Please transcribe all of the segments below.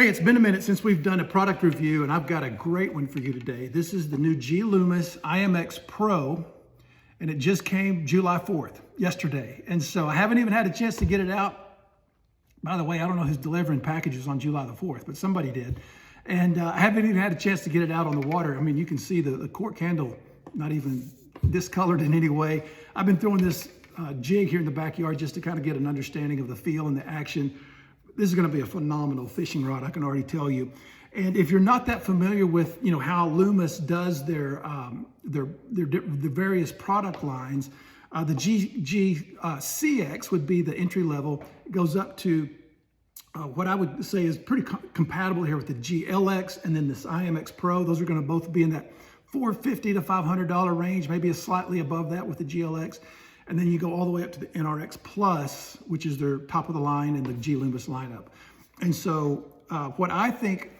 Hey, it's been a minute since we've done a product review, and I've got a great one for you today. This is the new G LOOMIS IMX PRO, and it just came July 4th, yesterday. And so I haven't even had a chance to get it out. By the way, I don't know who's delivering packages on July the 4th, but somebody did. And I haven't even had a chance to get it out on the water. I mean, you can see the cork handle not even discolored in any way. I've been throwing this jig here in the backyard just to kind of get an understanding of the feel and the action. This is going to be a phenomenal fishing rod, I can already tell you. And if you're not that familiar with, how Loomis does their various product lines, the G CX would be the entry level. It goes up to what I would say is pretty compatible here with the G LX and then this IMX Pro. Those are going to both be in that $450 to $500 range, maybe slightly above that with the G LX. And then you go all the way up to the NRX Plus, which is their top of the line in the G LOOMIS lineup. And so what I think,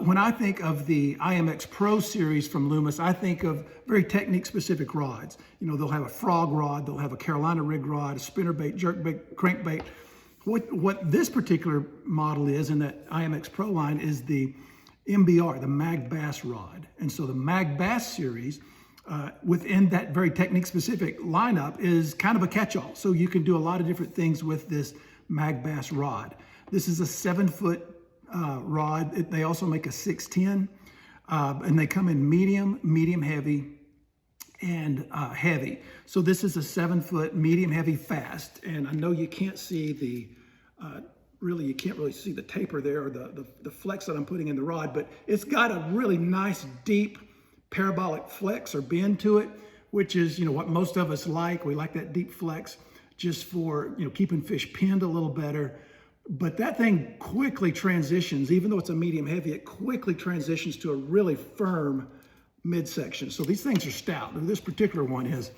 when I think of the IMX Pro series from Loomis, I think of very technique specific rods. They'll have a frog rod, they'll have a Carolina rig rod, a spinnerbait, jerkbait, crankbait. What this particular model is in that IMX Pro line is the MBR, the mag bass rod. And so the mag bass series within that very technique specific lineup is kind of a catch-all. So you can do a lot of different things with this mag bass rod. This is a 7-foot rod. They also make a 610 and they come in medium heavy, and heavy. So this is a 7-foot medium heavy fast. And I know you can't see the, you can't really see the taper there or the flex that I'm putting in the rod, but it's got a really nice deep parabolic flex or bend to it, which is, what most of us like. We like that deep flex just for, keeping fish pinned a little better. But that thing quickly transitions, even though it's a medium heavy, it quickly transitions to a really firm midsection. So these things are stout. This particular one is.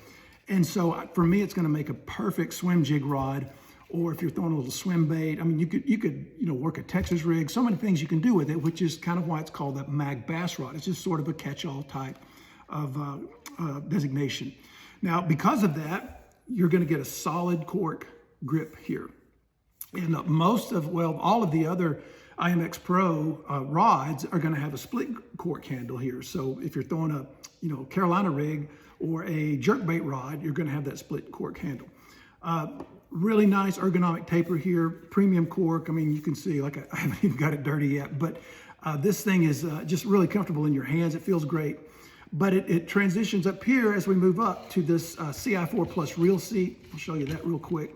And so for me, it's going to make a perfect swim jig rod. Or if you're throwing a little swim bait, I mean, you could work a Texas rig. So many things you can do with it, which is kind of why it's called that mag bass rod. It's just sort of a catch-all type of designation. Now, because of that, you're going to get a solid cork grip here. And all of the other IMX Pro rods are going to have a split cork handle here. So if you're throwing a Carolina rig or a jerkbait rod, you're going to have that split cork handle. Really nice ergonomic taper here, premium cork. I mean, you can see, I haven't even got it dirty yet, but this thing is just really comfortable in your hands. It feels great. But it transitions up here as we move up to this CI4 Plus reel seat. I'll show you that real quick.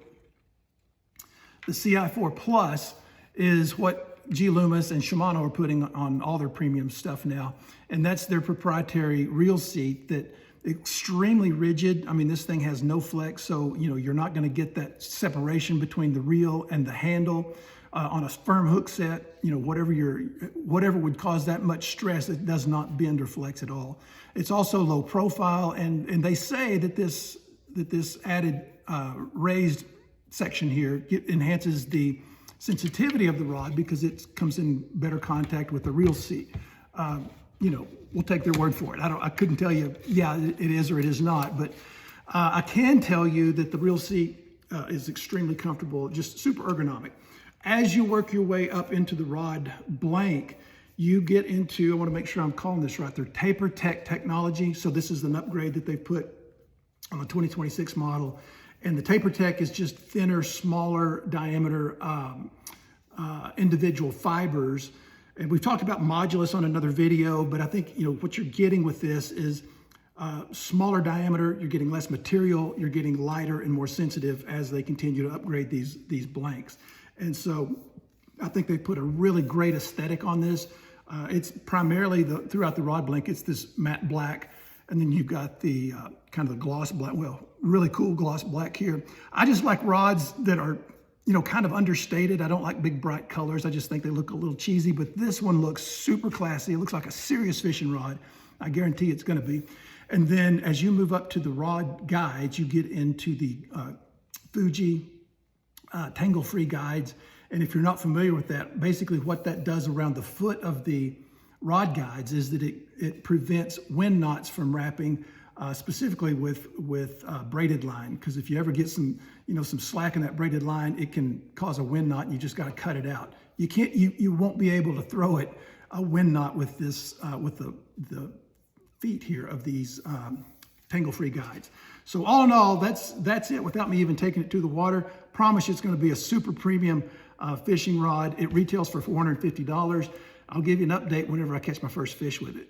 The CI4 Plus is what G LOOMIS and Shimano are putting on all their premium stuff now. And that's their proprietary reel seat that extremely rigid. I mean, this thing has no flex, so you're not going to get that separation between the reel and the handle on a firm hook set. Whatever would cause that much stress, it does not bend or flex at all. It's also low profile, and they say that this added raised section here enhances the sensitivity of the rod because it comes in better contact with the reel seat. We'll take their word for it. I couldn't tell you, yeah, it is or it is not, but I can tell you that the reel seat is extremely comfortable, just super ergonomic. As you work your way up into the rod blank, you get into, I want to make sure I'm calling this right, their Taper Tech technology. So this is an upgrade that they put on the 2026 model. And the Taper Tech is just thinner, smaller diameter individual fibers. And we've talked about modulus on another video, but I think what you're getting with this is smaller diameter. You're getting less material. You're getting lighter and more sensitive as they continue to upgrade these blanks. And so I think they put a really great aesthetic on this. It's primarily throughout the rod blank, it's this matte black, and then you've got the kind of the gloss black. Well, really cool gloss black here. I just like rods that are kind of understated. I don't like big bright colors. I just think they look a little cheesy, but this one looks super classy. It looks like a serious fishing rod. I guarantee it's going to be. And then as you move up to the rod guides, you get into the Fuji tangle-free guides. And if you're not familiar with that, basically what that does around the foot of the rod guides is that it prevents wind knots from wrapping specifically with braided line, because if you ever get some slack in that braided line, it can cause a wind knot and you just got to cut it out. you won't be able to throw it a wind knot with this, with the feet here of these tangle-free guides. So all in all, that's it without me even taking it to the water. Promise you it's going to be a super premium fishing rod. It retails for $450. I'll give you an update whenever I catch my first fish with it.